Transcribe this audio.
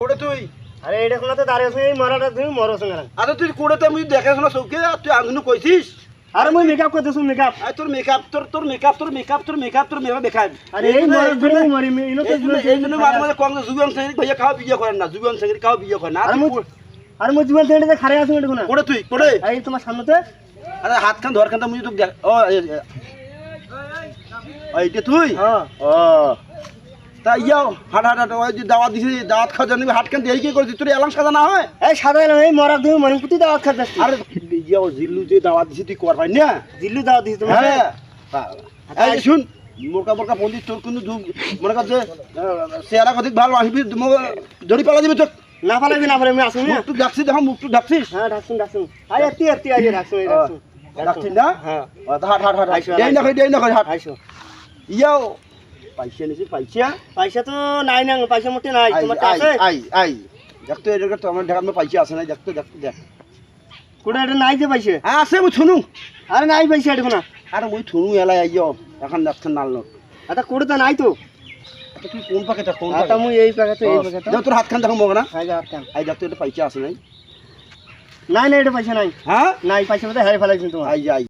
কোড়ে তুই আরে এটা কোন তো দাঁড়িয়ে আছে এই মরাটা তুমি মরো সঙ্গে আরে তুই কোড়েতে মুই দেখাছ না চৌকে তুই আগুন কইছিস আরে মই মেকআপ করতেছ মেকআপ আই তোর মেকআপ তোর মেকআপ দেখাই আরে এই মরা ধরে মরি ইনো তো এই জন্য মাঝে মাঝে কম জুবিয়ন সাংরি ভাইয়া খাওয়া বিয়ে করেন না জুবিয়ন সাংরি খাওয়া বিয়ে করেন না আরে মই জীবন থেকে খারে আছি এটা কোন কোড়ে তুই কোড়ে এই তোমার সামনেতে আরে হাত খান ধর খানটা মুই তো দেখ ও এইটা তুই হ্যাঁ ও তা ইয়াও হাট হাট ওই যে দাওয়াত দিছি দাওয়াত খাওয়া জানি হাট খান দেই কি করছিস তোর এলাম সাজা না হয় এই সাদা এই মরা তুমি মরি পুতি দাওয়াত খাচ্ছিস আরে ইয়াও জিল্লু যে দাওয়াত দিছি তুই কর পাই না জিল্লু দাওয়াত দিছি তুমি হ্যাঁ এই শুন মোরকা মোরকা বন্ধু তোর কিন্তু মনে কাছে চেহারা কত ভালো আসবি জড়ি পালা দিবি তোর না পালাবি না পারে আমি আসুন না মুখ তুই ডাকছিস দেখো মুখ তুই ডাকছিস হ্যাঁ ডাকছুন ডাকছুন আই এতি এতি আই ডাকছুন এই ডাকছুন ডাকছিস না হ্যাঁ হাট হাট হাট দেই না কই হাট আইসো ইয়াও পয়সা নিছি পয়সা পয়সা তো নাই না পয়সা মোটে নাই তোমার কাছে আই দেখতো এটা তো আমার ঢাকার পয়সা আছে না দেখতো দেখ কোড়া এটা নাই যে পয়সা আছে মুই শুনু আরে নাই পয়সা এটা কোনা আরে মুই শুনু এলাই আইও এখন দেখছেন নাল আটা কোড়া তো নাই তো তুই কোন পাকেটা কোন আটা মুই এই পাকাতে এই পাকাতে তোর হাত খান দেখো মগনা হাই হাত কান আই দেখতো এটা পয়সা আছে নাই নাই নাই এটা পয়সা নাই হ্যাঁ নাই পয়সা মধ্যে হাই ফেলাইছিস তোমার আই